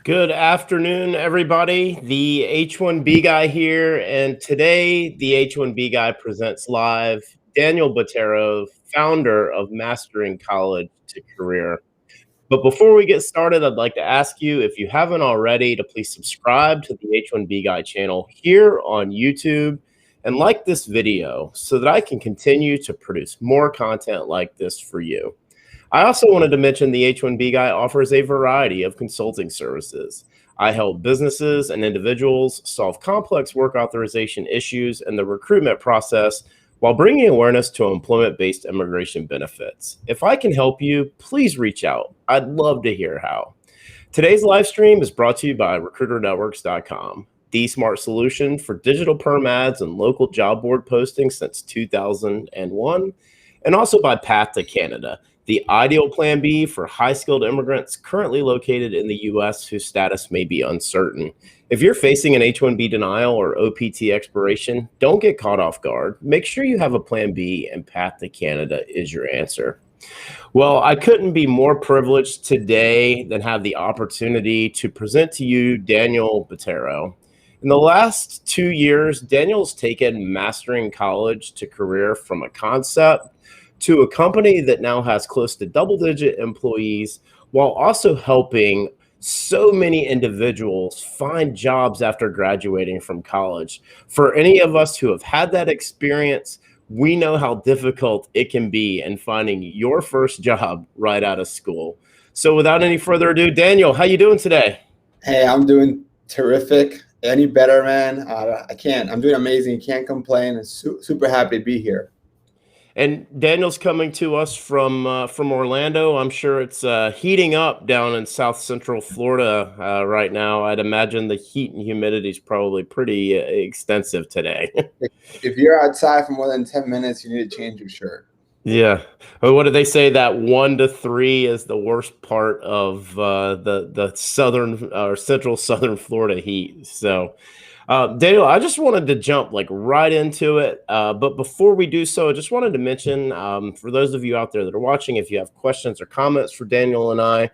Good afternoon, everybody. The H1B Guy here, and today the H1B Guy presents live Daniel Batero, founder of Mastering College to Career. But before we get started, I'd like to ask you, if you haven't already, to please subscribe to the H1B Guy channel here on YouTube and like this video so that I can continue to produce more content like this for you. I also wanted to mention the H1B Guy offers a variety of consulting services. I help businesses and individuals solve complex work authorization issues and the recruitment process while bringing awareness to employment-based immigration benefits. If I can help you, please reach out. I'd love to hear how. Today's live stream is brought to you by RecruiterNetworks.com, the smart solution for digital perm ads and local job board postings since 2001, and also by Path to Canada, the ideal plan B for high-skilled immigrants currently located in the U.S. whose status may be uncertain. If you're facing an H-1B denial or OPT expiration, don't get caught off guard. Make sure you have a plan B, and Path to Canada is your answer. Well, I couldn't be more privileged today than have the opportunity to present to you Daniel Batero. In the last 2 years, Daniel's taken Mastering College to Career from a concept to a company that now has close to double-digit employees, while also helping so many individuals find jobs after graduating from college. For any of us who have had that experience, we know how difficult it can be in finding your first job right out of school. So without any further ado, Daniel, how you doing today? Hey, I'm doing terrific. Any better, man? I can't. I'm doing amazing. Can't complain. And super happy to be here. And Daniel's coming to us from Orlando. I'm sure it's heating up down in South Central Florida right now. I'd imagine the heat and humidity is probably pretty extensive today. If you're outside for more than 10 minutes, you need to change your shirt. Yeah. Well, what do they say? That 1 to 3 is the worst part of the southern or central southern Florida heat. So. Daniel, I just wanted to jump right into it. But before we do so, I just wanted to mention for those of you out there that are watching, if you have questions or comments for Daniel and I,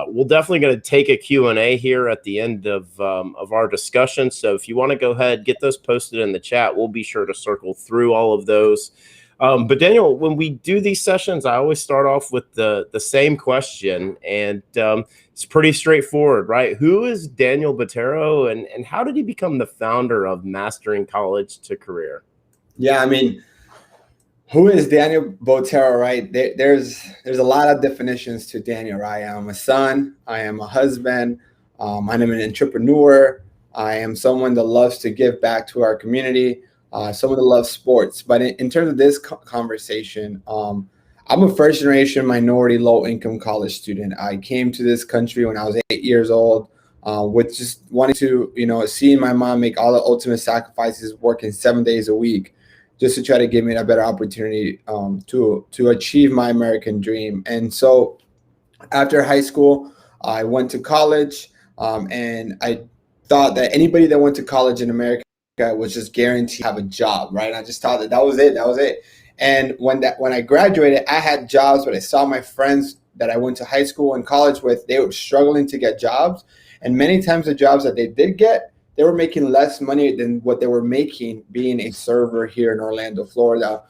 we're definitely going to take a Q&A here at the end of our discussion. So if you want to go ahead, get those posted in the chat. We'll be sure to circle through all of those. But Daniel, when we do these sessions, I always start off with the same question, and it's pretty straightforward, right? Who is Daniel Batero, and how did he become the founder of Mastering College to Career? Yeah, I mean, who is Daniel Botero, right? There's a lot of definitions to Daniel, right? I'm a son, I am a husband, I'm an entrepreneur, I am someone that loves to give back to our community. Someone that loves sports. But in terms of this conversation, I'm a first-generation minority low-income college student. I came to this country when I was 8 years old with just wanting to, seeing my mom make all the ultimate sacrifices, working 7 days a week, just to try to give me a better opportunity to achieve my American dream. And so after high school, I went to college, and I thought that anybody that went to college in America was just guaranteed to have a job, right? I just thought that was it. That was it. And when I graduated, I had jobs, but I saw my friends that I went to high school and college with, they were struggling to get jobs. And many times the jobs that they did get, they were making less money than what they were making being a server here in Orlando, Florida.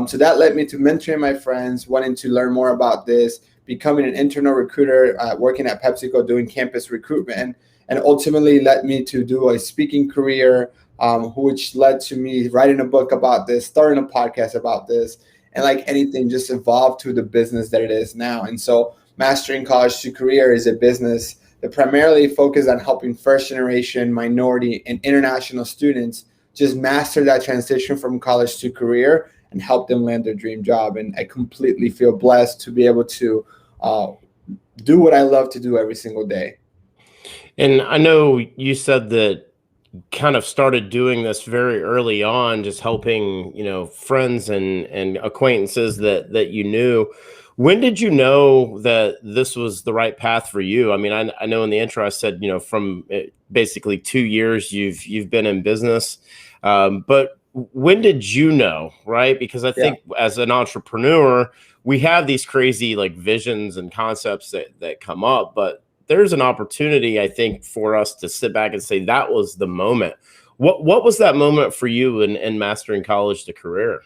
So that led me to mentoring my friends, wanting to learn more about this, becoming an internal recruiter, working at PepsiCo, doing campus recruitment, and ultimately led me to do a speaking career, which led to me writing a book about this, starting a podcast about this, and like anything, just evolved to the business that it is now. And so Mastering College to Career is a business that primarily focuses on helping first-generation, minority, and international students just master that transition from college to career and help them land their dream job. And I completely feel blessed to be able to do what I love to do every single day. And I know you said that kind of started doing this very early on, just helping, friends and acquaintances that you knew. When did you know that this was the right path for you? I mean, I know in the intro I said, from basically 2 years you've been in business, but when did you know, right? Because I think as an entrepreneur, we have these crazy visions and concepts that come up, but there's an opportunity, I think, for us to sit back and say that was the moment. What was that moment for you in mastering college to career?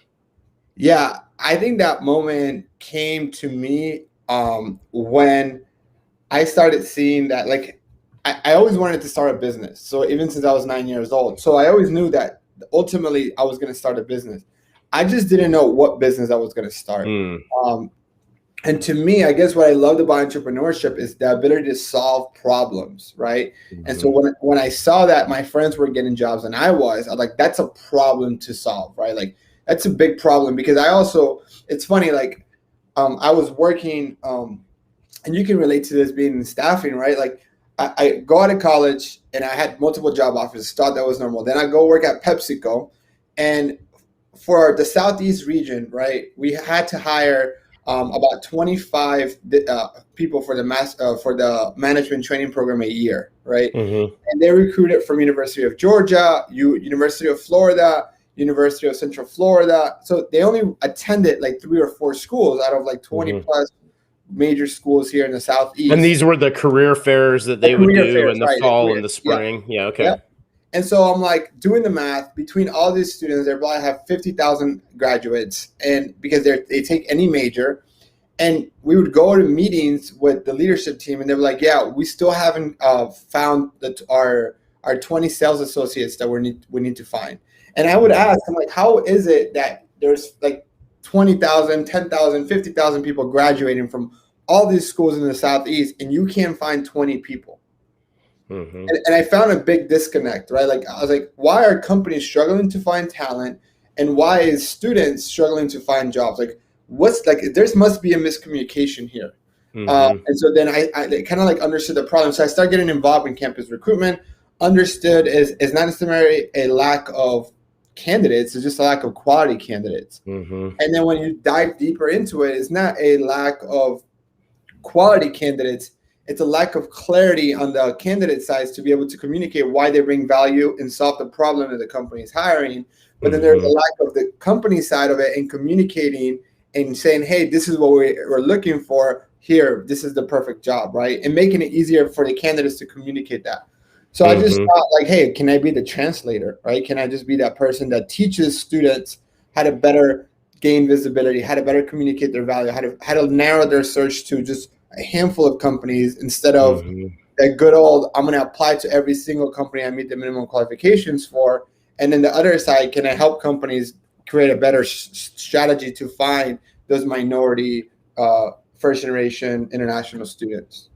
Yeah, I think that moment came to me when I started seeing that, like, I always wanted to start a business. So even since I was 9 years old, so I always knew that ultimately I was going to start a business. I just didn't know what business I was going to start. Mm. And to me, I guess what I loved about entrepreneurship is the ability to solve problems, right? Mm-hmm. And so when I saw that my friends were getting jobs and I was like, that's a problem to solve, right? Like, that's a big problem, because it's funny, like, I was working, and you can relate to this being in staffing, right? Like, I go out of college and I had multiple job offers, thought that was normal. Then I go work at PepsiCo, and for the Southeast region, right, we had to hire about 25 people for the management training program a year, right? Mm-hmm. And they recruited from University of Georgia, University of Florida, University of Central Florida. So they only attended like 3 or 4 schools out of like 20 Mm-hmm. plus major schools here in the Southeast. And these were the career fairs that they would do in the right, fall and the spring. Yeah. Okay. Yep. And so I'm like doing the math between all these students, they probably have 50,000 graduates, and because they take any major, and we would go to meetings with the leadership team, and they were like, "Yeah, we still haven't found our 20 sales associates that we need to find." And I would ask, I'm like, "How is it that there's like 20,000, 10,000, 50,000 people graduating from all these schools in the Southeast, and you can't find 20 people?" Mm-hmm. And I found a big disconnect, right? Like, I was like, why are companies struggling to find talent, and why is students struggling to find jobs? Like, there must be a miscommunication here. Mm-hmm. And so then I kind of like understood the problem. So I started getting involved in campus recruitment. Understood is not necessarily a lack of candidates, it's just a lack of quality candidates. Mm-hmm. And then when you dive deeper into it, it's not a lack of quality candidates, it's a lack of clarity on the candidate side to be able to communicate why they bring value and solve the problem that the company is hiring. But then there's a lack of the company side of it and communicating and saying, hey, this is what we're looking for here. This is the perfect job, right? And making it easier for the candidates to communicate that. So I just thought, like, hey, can I be the translator, right? Can I just be that person that teaches students how to better gain visibility, how to better communicate their value, how to narrow their search to just a handful of companies instead of that good old, I'm going to apply to every single company I meet the minimum qualifications for. And then the other side, can I help companies create a better strategy to find those minority first generation international students?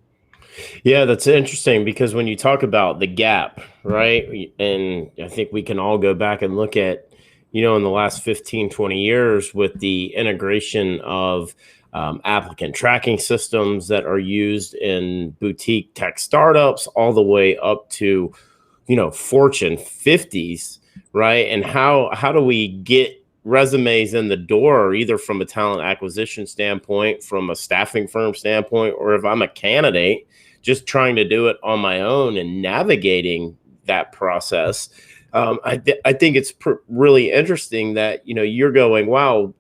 Yeah, that's interesting, because when you talk about the gap, right? And I think we can all go back and look at, in the last 15, 20 years with the integration of applicant tracking systems that are used in boutique tech startups all the way up to, Fortune 50s, right? And how do we get resumes in the door, either from a talent acquisition standpoint, from a staffing firm standpoint, or if I'm a candidate just trying to do it on my own and navigating that process. I think it's really interesting that, you're going, wow,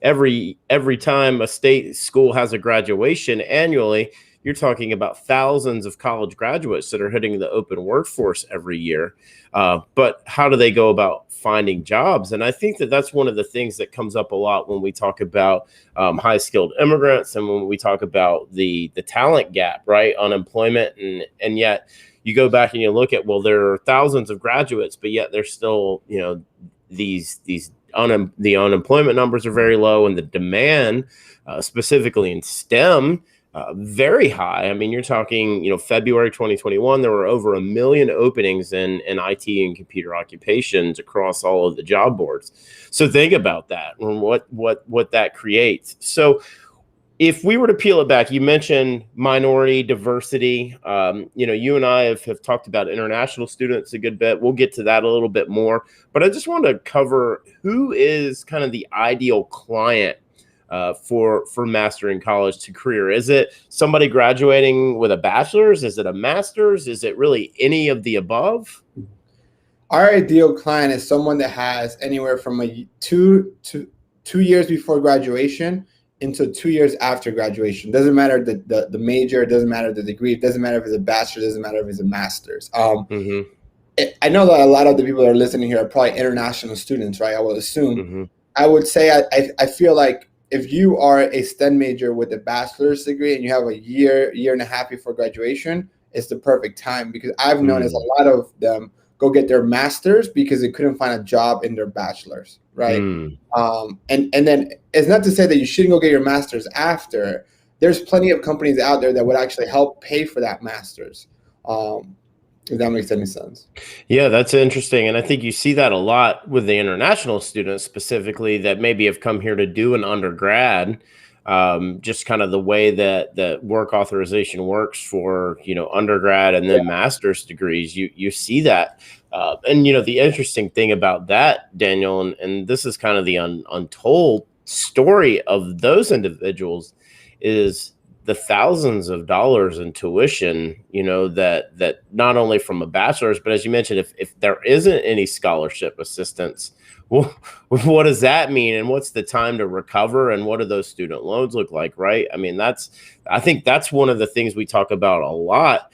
every time a state school has a graduation annually, you're talking about thousands of college graduates that are hitting the open workforce every year. But how do they go about finding jobs? And I think that that's one of the things that comes up a lot when we talk about high skilled immigrants, and when we talk about the talent gap, right? Unemployment. And yet you go back and you look at, well, there are thousands of graduates, but yet there's still, the unemployment numbers are very low, and the demand, specifically in STEM, very high. I mean, you're talking, February 2021, there were over 1 million openings in IT and computer occupations across all of the job boards. So think about that and what that creates. So if we were to peel it back, you mentioned minority diversity. You and I have talked about international students a good bit. We'll get to that a little bit more, but I just want to cover who is kind of the ideal client for mastering college to career. Is it somebody graduating with a bachelor's? Is it a master's? Is it really any of the above? Our ideal client is someone that has anywhere from 2 years before graduation until 2 years after graduation. Doesn't matter the major, it doesn't matter the degree, it doesn't matter if it's a bachelor, it doesn't matter if it's a master's. I know that a lot of the people that are listening here are probably international students, right? I would assume. I would say I feel like if you are a STEM major with a bachelor's degree and you have a year and a half before graduation, it's the perfect time, because I've noticed a lot of them go get their master's because they couldn't find a job in their bachelor's, right? And then it's not to say that you shouldn't go get your master's after. There's plenty of companies out there that would actually help pay for that master's. If that makes any sense. Yeah, that's interesting. And I think you see that a lot with the international students specifically that maybe have come here to do an undergrad. Just kind of the way that work authorization works for, undergrad and then master's degrees, you see that. And, the interesting thing about that, Daniel, and this is kind of the untold story of those individuals, is the thousands of dollars in tuition, that not only from a bachelor's, but as you mentioned, if there isn't any scholarship assistance, well, what does that mean? And what's the time to recover? And what do those student loans look like? Right. I mean, I think that's one of the things we talk about a lot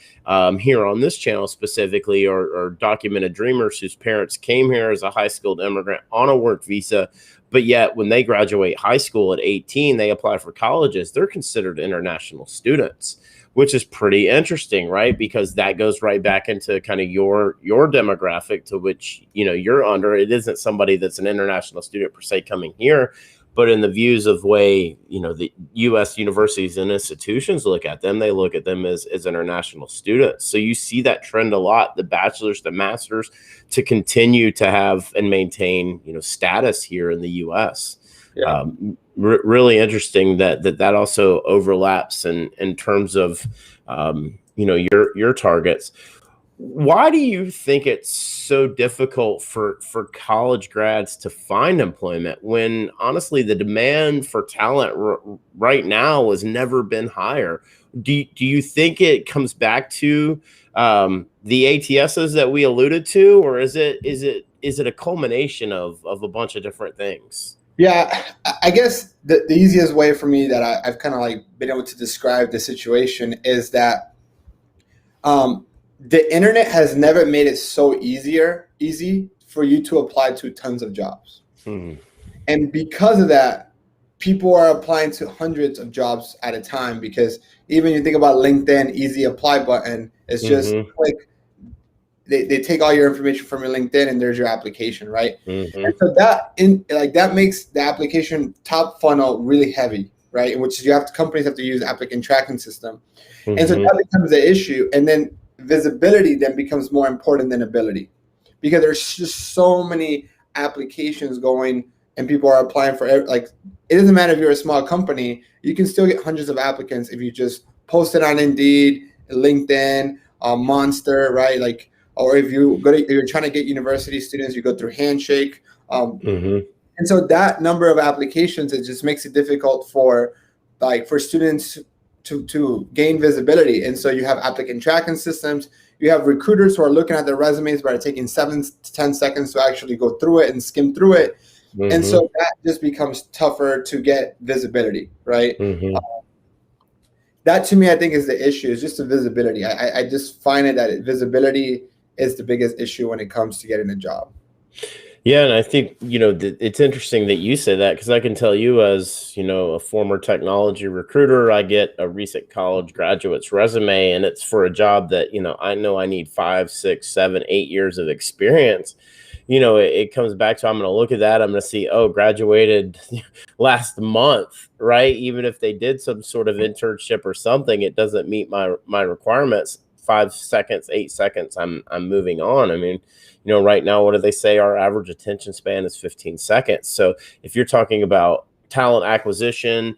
here on this channel specifically, or documented dreamers whose parents came here as a high skilled immigrant on a work visa. But yet when they graduate high school at 18, they apply for colleges. They're considered international students, which is pretty interesting, right? Because that goes right back into kind of your demographic to which, you're under. It isn't somebody that's an international student per se coming here, but in the views of way, the U.S. universities and institutions look at them, they look at them as international students. So you see that trend a lot, the bachelor's, the master's, to continue to have and maintain, status here in the U.S. Yeah. Really interesting that also overlaps in terms of, your targets. Why do you think it's so difficult for college grads to find employment when honestly the demand for talent right now has never been higher? Do you think it comes back to the ATSs that we alluded to, or is it a culmination of a bunch of different things? Yeah, I guess the easiest way for me that I've kind of like been able to describe the situation is that the internet has never made it so easy for you to apply to tons of jobs. And because of that, people are applying to hundreds of jobs at a time, because even you think about LinkedIn, easy apply button, it's just click. They take all your information from your LinkedIn and there's your application, right? And so that makes the application top funnel really heavy, right? Which companies have to use applicant tracking system. And so that becomes the issue. And then visibility then becomes more important than ability, because there's just so many applications going and people are applying for, like, it doesn't matter if you're a small company, you can still get hundreds of applicants if you just post it on Indeed, LinkedIn, Monster, right? Like, or if you're trying to get university students, you go through Handshake. And so that number of applications, it just makes it difficult for students to gain visibility. And so you have applicant tracking systems, you have recruiters who are looking at their resumes but are taking 7 to 10 seconds to actually go through it and skim through it. And so that just becomes tougher to get visibility, right? That to me, I think, is the issue, is just the visibility. I just find it that visibility is the biggest issue when it comes to getting a job. Yeah, and I think, it's interesting that you say that, because I can tell you as, a former technology recruiter, I get a recent college graduate's resume and it's for a job that, I know I need 5, 6, 7, 8 years of experience. It comes back to, I'm going to look at that. I'm going to see, graduated last month, right? Even if they did some sort of internship or something, it doesn't meet my requirements. 5 seconds, 8 seconds, I'm moving on. I mean, right now, what do they say? Our average attention span is 15 seconds. So if you're talking about talent acquisition,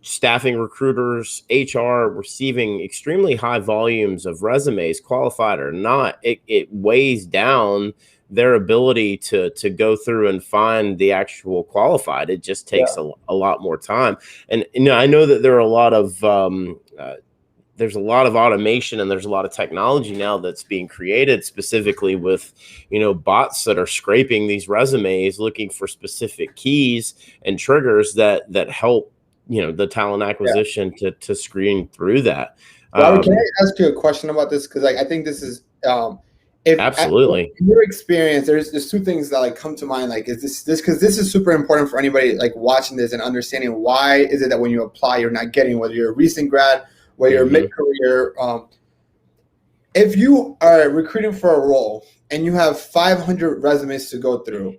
staffing recruiters, HR receiving extremely high volumes of resumes, qualified or not, it weighs down their ability to go through and find the actual qualified. It just takes a lot more time. And I know that there are a lot of there's a lot of automation and there's a lot of technology now that's being created specifically with, bots that are scraping these resumes, looking for specific keys and triggers that help the talent acquisition to screen through that. Robert, can I ask you a question about this? Because I think this is absolutely. In your experience, there's two things that like come to mind. Like, is this because this is super important for anybody like watching this and understanding why is it that when you apply you're not getting, whether you're a recent grad, whether you're mid-career. If you are recruiting for a role and you have 500 resumes to go through,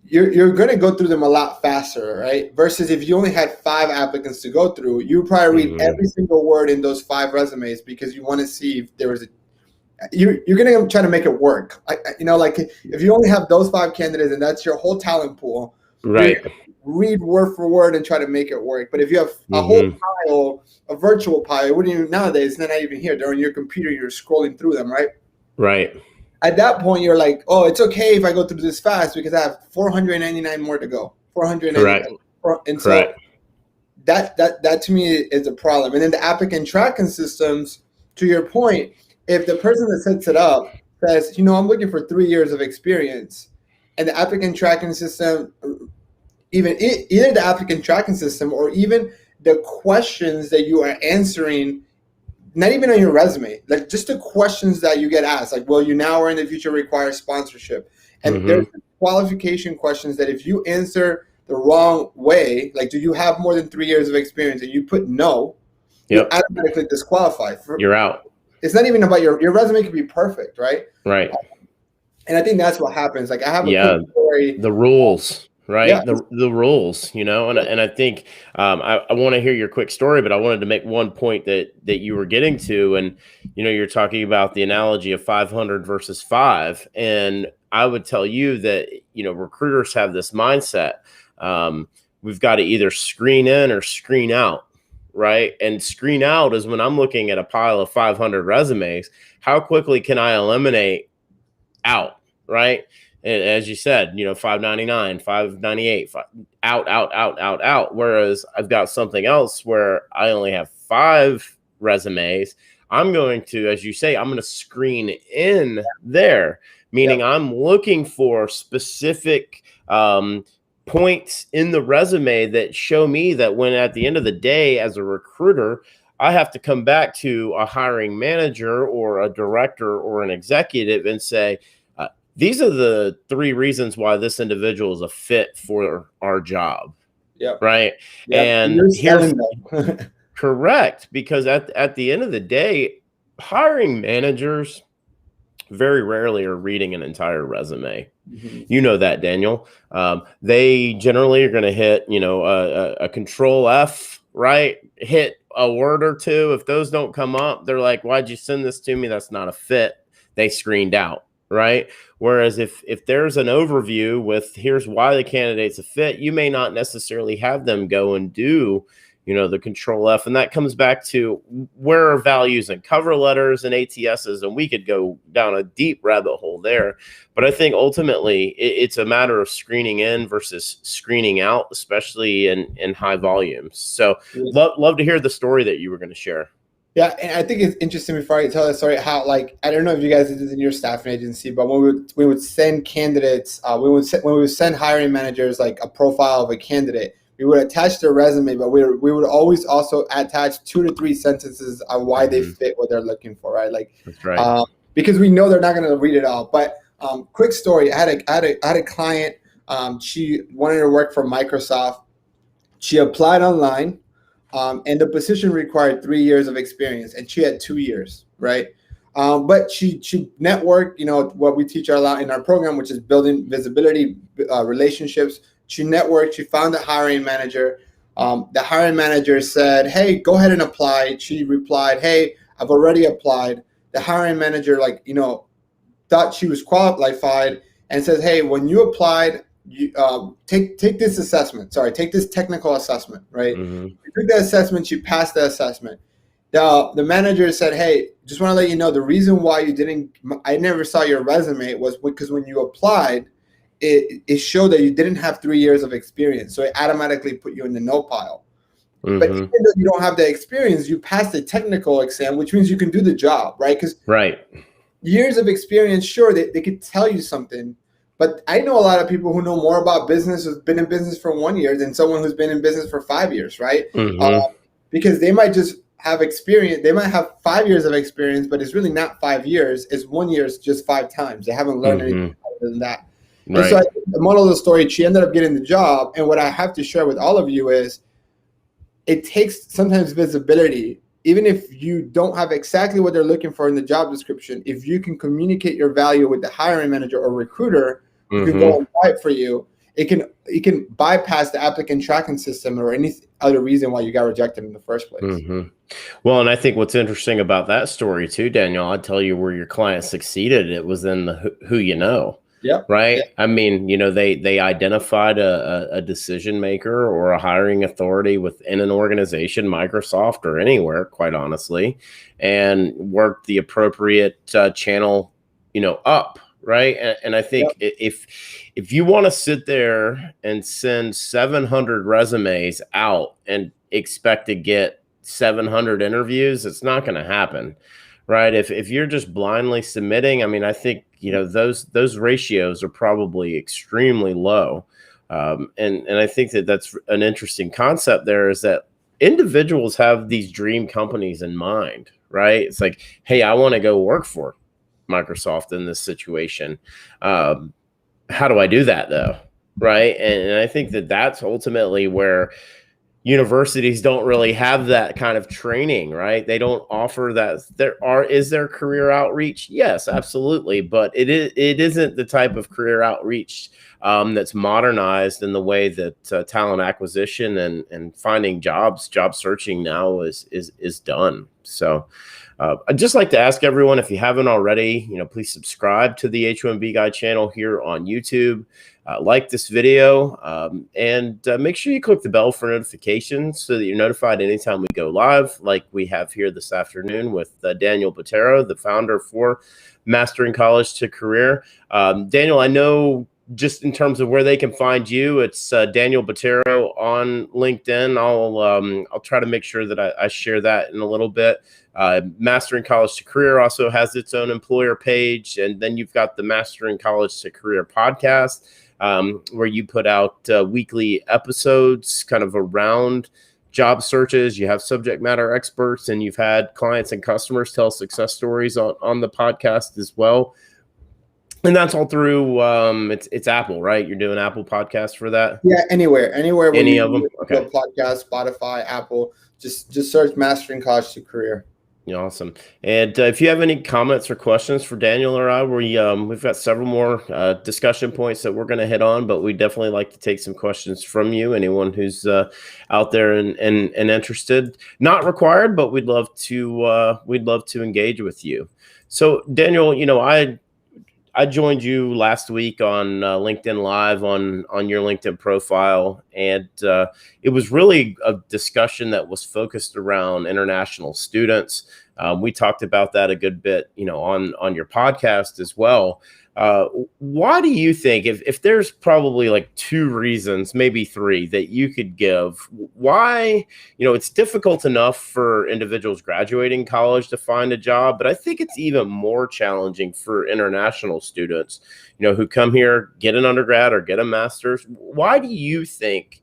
you're going to go through them a lot faster, right? Versus if you only had 5 applicants to go through, you would probably read every single word in those 5 resumes because you want to see if there was a you're going to try to make it work. Like if you only have those 5 candidates and that's your whole talent pool, right? Read word for word and try to make it work. But if you have a whole pile, a virtual pile, wouldn't even nowadays, they're not even here. They're on your computer. You're scrolling through them, right? Right. At that point, you're like, oh, it's okay if I go through this fast because I have 499 more to go. 499. Correct. And so that to me is a problem. And then the applicant tracking systems, to your point, if the person that sets it up says, I'm looking for 3 years of experience, and the applicant tracking system, either the applicant tracking system or even the questions that you are answering, not even on your resume, like just the questions that you get asked, like, will you now or in the future require sponsorship? And there's qualification questions that if you answer the wrong way, like, do you have more than 3 years of experience, and you put no, you're automatically disqualified. You're out. It's not even about your resume could be perfect, right? Right. And I think that's what happens. Like I have a quick story. The rules, right? Yeah. The rules, and I think I want to hear your quick story, but I wanted to make one point that you were getting to, and you're talking about the analogy of 500 versus 5, and I would tell you that recruiters have this mindset. We've got to either screen in or screen out. Right. And screen out is when I'm looking at a pile of 500 resumes, how quickly can I eliminate out? Right. And as you said, 599, 598, out. Whereas I've got something else where I only have 5 resumes. I'm going to, as you say, I'm going to screen in there, meaning I'm looking for specific points in the resume that show me that when at the end of the day, as a recruiter, I have to come back to a hiring manager or a director or an executive and say, these are the 3 reasons why this individual is a fit for our job. Yep. Right. Yep. And here's correct, because at the end of the day, hiring managers very rarely are reading an entire resume. You know that, Daniel. They generally are going to hit, a control F, right? Hit a word or two. If those don't come up, they're like, why'd you send this to me? That's not a fit. They screened out, right? Whereas if there's an overview with here's why the candidate's a fit, you may not necessarily have them go and do the control F. And that comes back to where are values and cover letters and ATSs. And we could go down a deep rabbit hole there. But I think ultimately it's a matter of screening in versus screening out, especially in high volumes. So love to hear the story that you were going to share. Yeah, and I think it's interesting before I tell that story how, like, I don't know if you guys did this in your staffing agency, but when we would send candidates, when we would send hiring managers like a profile of a candidate, we would attach their resume, but we would always also attach 2 to 3 sentences on why they fit what they're looking for, right? Like, that's right. Because we know they're not going to read it all. But quick story: I had a client. She wanted to work for Microsoft. She applied online, and the position required 3 years of experience, and she had 2 years, right? But she networked. What we teach a lot in our program, which is building visibility, relationships. She networked. She found a hiring manager. The hiring manager said, hey, go ahead and apply. She replied, hey, I've already applied. The hiring manager, thought she was qualified and says, hey, when you applied, you take this assessment. Take this technical assessment, right? She took the assessment. She passed the assessment. The manager said, hey, just want to let you know the reason why I never saw your resume was because when you applied, it showed that you didn't have 3 years of experience. So it automatically put you in the no pile. But even though you don't have the experience, you passed the technical exam, which means you can do the job, right? Because years of experience, sure, they could tell you something, But I know a lot of people who know more about business, who's been in business for 1 year than someone who's been in business for 5 years, right? Mm-hmm. Because they might just have experience. They might have 5 years of experience, but it's really not 5 years. It's 1 year, it's just 5 times. They haven't learned anything other than that. And so Right. the moral of the story, she ended up getting the job. And what I have to share with all of you is it takes sometimes visibility. Even if you don't have exactly what they're looking for in the job description, if you can communicate your value with the hiring manager or recruiter who can go and fight for you, it can bypass the applicant tracking system or any other reason why you got rejected in the first place. Well, and I think what's interesting about that story too, Daniel, I'll tell you where your client succeeded. It was in the who you know. Yep. Right. Yep. I mean, they identified a decision maker or a hiring authority within an organization, Microsoft or anywhere, quite honestly, and worked the appropriate channel, up. Right. And I think if you want to sit there and send 700 resumes out and expect to get 700 interviews, it's not going to happen. Right. If you're just blindly submitting, I mean, I think, those ratios are probably extremely low. And I think that's an interesting concept there, is that individuals have these dream companies in mind, right? It's like, hey, I want to go work for Microsoft in this situation. How do I do that though? Right. And I think that's ultimately where universities don't really have that kind of training, right? They don't offer that. Is there career outreach? Yes, absolutely. But it isn't the type of career outreach that's modernized in the way that talent acquisition and finding job searching now is done. So I'd just like to ask everyone, if you haven't already, please subscribe to the H1B Guy channel here on YouTube. Like this video, and make sure you click the bell for notifications so that you're notified anytime we go live, like we have here this afternoon with Daniel Batero, the founder for Mastering College to Career. Daniel, I know just in terms of where they can find you, it's Daniel Batero on LinkedIn. I'll try to make sure that I share that in a little bit. Mastering College to Career also has its own employer page, and then you've got the Mastering College to Career podcast, where you put out weekly episodes kind of around job searches. You have subject matter experts, and you've had clients and customers tell success stories on the podcast as well. And that's all through it's Apple, right? You're doing Apple Podcasts for that? Yeah, anywhere. Any of them? Okay. Podcast, Spotify, Apple. Just search Mastering College to Career. Awesome. And if you have any comments or questions for Daniel or I, we've got several more discussion points that we're going to hit on, but we definitely like to take some questions from you, anyone who's out there and interested. Not required, but we'd love to engage with you. So Daniel, I joined you last week on LinkedIn Live on your LinkedIn profile, and it was really a discussion that was focused around international students. We talked about that a good bit, on your podcast as well. Why do you think, if there's probably like 2 reasons, maybe 3 that you could give, why, it's difficult enough for individuals graduating college to find a job, but I think it's even more challenging for international students, who come here, get an undergrad or get a master's. Why do you think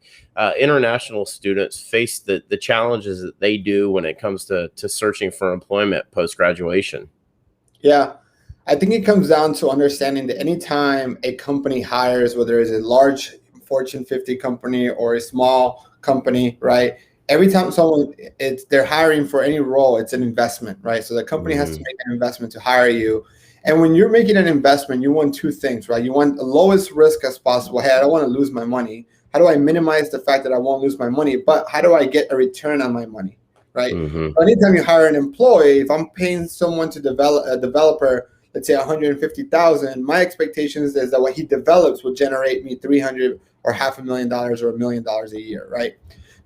international students face the challenges that they do when it comes to searching for employment post-graduation? Yeah. I think it comes down to understanding that anytime a company hires, whether it's a large Fortune 50 company or a small company, right? Every time they're hiring for any role, it's an investment, right? So the company has to make an investment to hire you. And when you're making an investment, you want 2 things, right? You want the lowest risk as possible. Hey, I don't want to lose my money. How do I minimize the fact that I won't lose my money? But how do I get a return on my money, right? Anytime you hire an employee, if I'm paying someone to develop a developer, let's say $150,000, my expectations is that what he develops will generate me $300,000 or $500,000 or $1 million a year, right?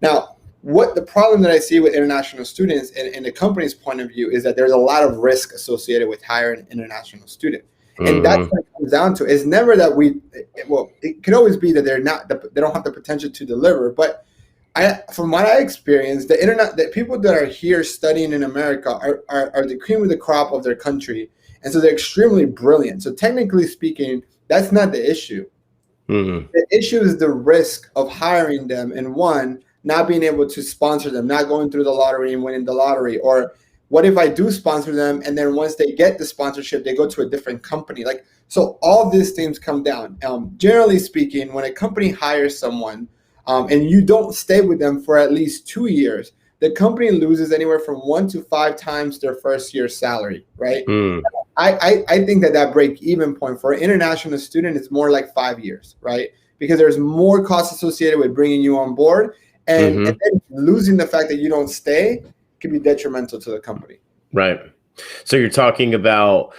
Now, what the problem that I see with international students and the company's point of view is that there's a lot of risk associated with hiring an international student. And that's what it comes down to. It's never that it can always be that they don't have the potential to deliver. But from what I experienced, the people that are here studying in America are the cream of the crop of their country. And so they're extremely brilliant. So technically speaking, That's not the issue. Mm-hmm. The issue is the risk of hiring them and one, not being able to sponsor them, not going through the lottery and winning the lottery. Or what if I do sponsor them and then once they get the sponsorship, they go to a different company? Like, so all these things come down. Generally speaking, when a company hires someone and you don't stay with them for at least 2 years, the company loses anywhere from 1 to 5 times their first year's salary, right? Mm. I think that break-even point for an international student is more like 5 years, right? Because there's more costs associated with bringing you on board, and then losing the fact that you don't stay could be detrimental to the company. Right. So you're talking about,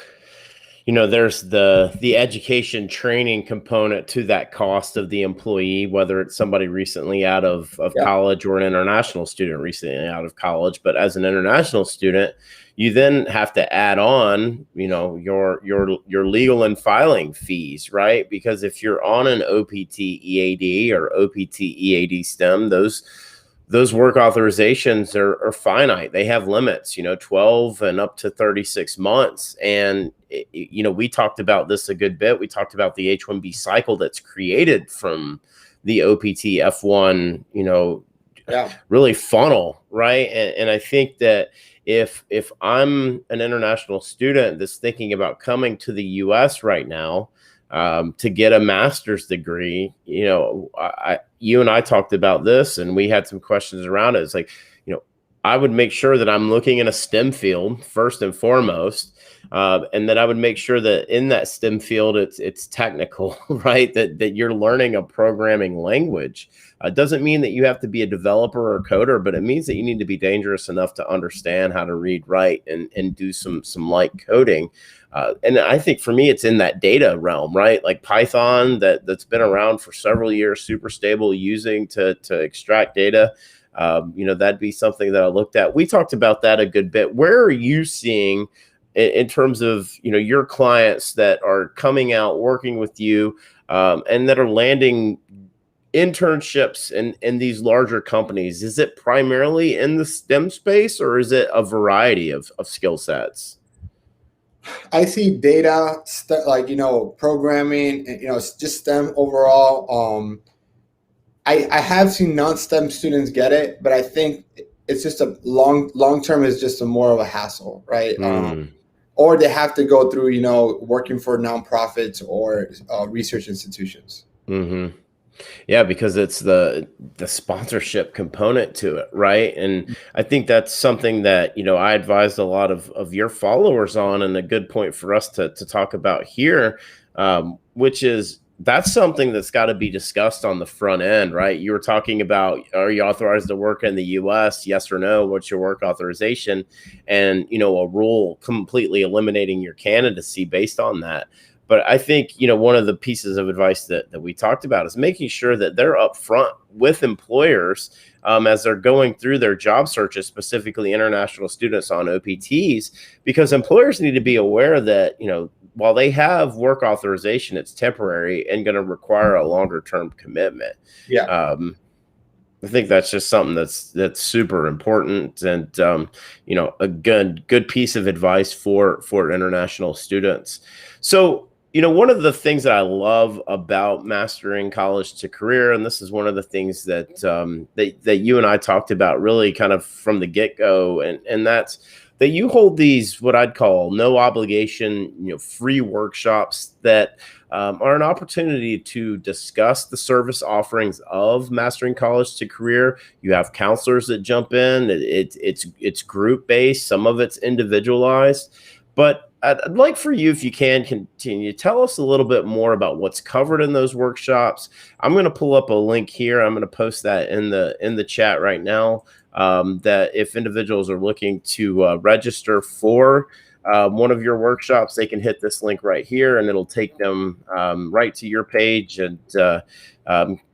there's the education training component to that cost of the employee, whether it's somebody recently out of college or an international student recently out of college. But as an international student, you then have to add on, your legal and filing fees, right? Because if you're on an OPT EAD or OPT EAD STEM, those work authorizations are finite. They have limits, 12 and up to 36 months. And, we talked about this a good bit. We talked about the H1B cycle that's created from the OPT F1, really funnel, right? And I think that if I'm an international student that's thinking about coming to the US right now, to get a master's degree, you and I talked about this and we had some questions around it. It's like, I would make sure that I'm looking in a STEM field first and foremost. And then I would make sure that in that STEM field, it's technical, right? That you're learning a programming language. Doesn't mean that you have to be a developer or coder, but it means that you need to be dangerous enough to understand how to read, write, and do some light coding. And I think for me, it's in that data realm, right? Like Python that's been around for several years, super stable, using to extract data. That'd be something that I looked at. We talked about that a good bit. Where are you seeing in terms of, your clients that are coming out, working with you, and that are landing internships in these larger companies? Is it primarily in the STEM space or is it a variety of skill sets? I see data, programming, just STEM overall. I have seen non-STEM students get it, but I think it's just a long term is just more of a hassle, right? Or they have to go through, working for nonprofits or research institutions. Mm-hmm. Yeah, because it's the sponsorship component to it, right? And I think that's something that, I advised a lot of your followers on, and a good point for us to talk about here, which is that's something that's got to be discussed on the front end, right? You were talking about, are you authorized to work in the US? Yes or no? What's your work authorization? And, a rule completely eliminating your candidacy based on that. But I think, one of the pieces of advice that we talked about is making sure that they're upfront with employers as they're going through their job searches, specifically international students on OPTs, because employers need to be aware that, while they have work authorization, it's temporary and going to require a longer term commitment. Yeah. I think that's just something that's super important, and a good piece of advice for international students. So, one of the things that I love about mastering college to career, and this is one of the things that that you and I talked about really kind of from the get-go, and that's that you hold these what I'd call no obligation, free workshops that are an opportunity to discuss the service offerings of mastering college to career. You have counselors that jump in. It's group based. Some of it's individualized, but I'd like for you, if you can, continue. Tell us a little bit more about what's covered in those workshops. I'm going to pull up a link here. I'm going to post that in the chat right now. That if individuals are looking to register for one of your workshops, they can hit this link right here, and it'll take them right to your page, and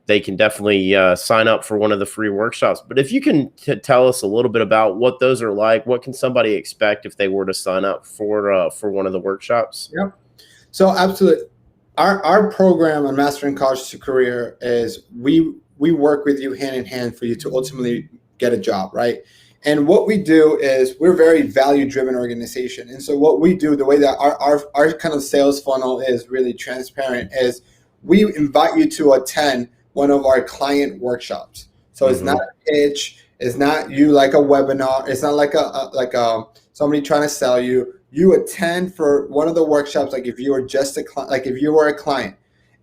they can definitely sign up for one of the free workshops. But if you can tell us a little bit about what those are like, what can somebody expect if they were to sign up for one of the workshops? Yeah. So absolutely. Our program on Mastering College to Career is we work with you hand in hand for you to ultimately get a job, right? And what we do is we're a very value-driven organization. And so what we do, the way that our kind of sales funnel is really transparent, is we invite you to attend one of our client workshops. So it's not a pitch, it's not you like a webinar, it's not like a somebody trying to sell you. You attend for one of the workshops, like if you were just a client, like if you were a client,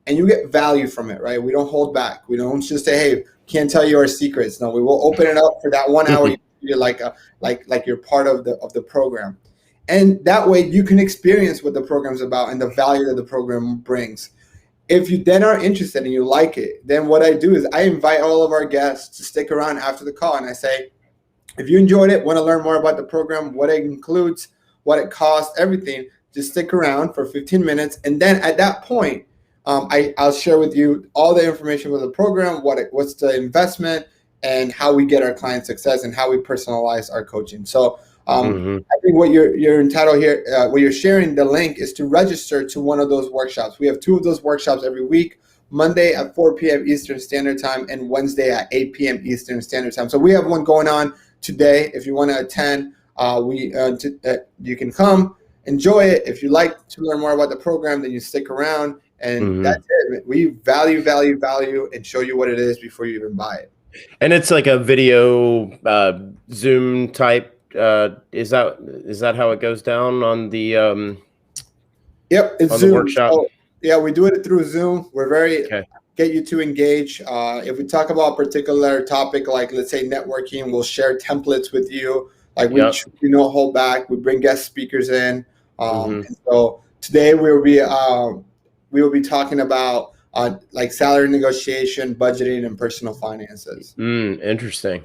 and you get value from it, right? We don't hold back. We don't just say, hey, can't tell you our secrets. No, we will open it up for that 1 hour. You're like you're part of the program, and that way you can experience what the program's about and the value that the program brings. If you then are interested and you like it, then what I do is I invite all of our guests to stick around after the call, and I say, if you enjoyed it, want to learn more about the program, what it includes, what it costs, everything, just stick around for 15 minutes, and then at that point, I'll share with you all the information about the program, what's the investment, and how we get our client success and how we personalize our coaching. So I think what you're entitled here, what you're sharing, the link is to register to one of those workshops. We have 2 of those workshops every week, Monday at 4 p.m. Eastern Standard Time and Wednesday at 8 p.m. Eastern Standard Time. So we have one going on today. If you want to attend, you can come, enjoy it. If you like to learn more about the program, then you stick around. And that's it. We value, and show you what it is before you even buy it. And it's like a video Zoom type. Is that how it goes down on the? Yep, it's on Zoom. The workshop. So, yeah, we do it through Zoom. We're very get you to engage. If we talk about a particular topic, like let's say networking, we'll share templates with you. Like we don't hold back. We bring guest speakers in. And so today we will be talking about like salary negotiation, budgeting, and personal finances. Interesting.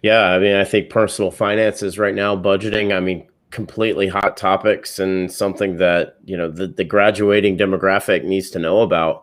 Yeah, I mean, I think personal finances right now, budgeting, I mean, completely hot topics and something that, the graduating demographic needs to know about.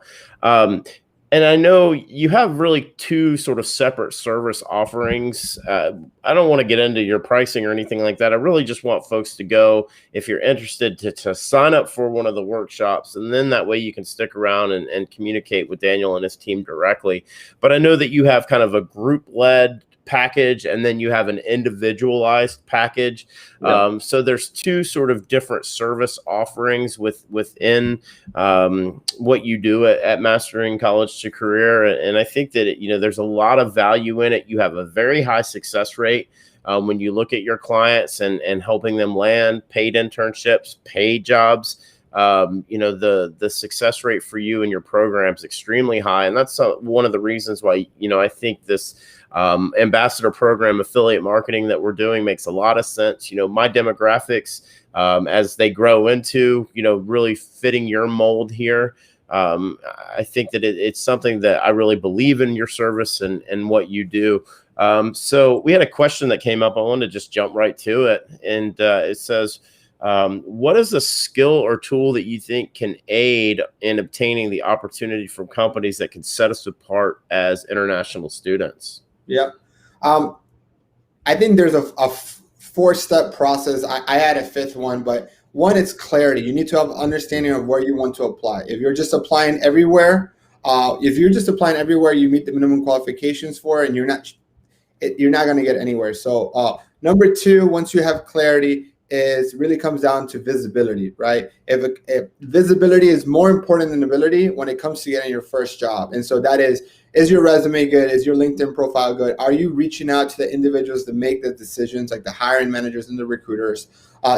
And I know you have really 2 sort of separate service offerings. I don't want to get into your pricing or anything like that. I really just want folks to go, if you're interested, to sign up for one of the workshops. And then that way you can stick around and communicate with Daniel and his team directly. But I know that you have kind of a group-led package, and then you have an individualized package. So there's 2 sort of different service offerings within what you do at Mastering College to Career. And I think that there's a lot of value in it. You have a very high success rate when you look at your clients and helping them land paid internships, paid jobs. The success rate for you and your program is extremely high. And that's one of the reasons why, I think this ambassador program, affiliate marketing that we're doing makes a lot of sense. My demographics, as they grow into, really fitting your mold here. I think that it's something that I really believe in your service and what you do. So we had a question that came up. I wanted to just jump right to it. And it says, what is a skill or tool that you think can aid in obtaining the opportunity from companies that can set us apart as international students? Yeah. I think there's a 4-step process. I had a 5th one, but one is clarity. You need to have an understanding of where you want to apply. If you're just applying everywhere, you meet the minimum qualifications for, and you're not going to get anywhere. So number 2, once you have clarity, is really comes down to visibility, right? If visibility is more important than ability when it comes to getting your first job. And so that is your resume good? Is your LinkedIn profile good? Are you reaching out to the individuals that make the decisions, like the hiring managers and the recruiters?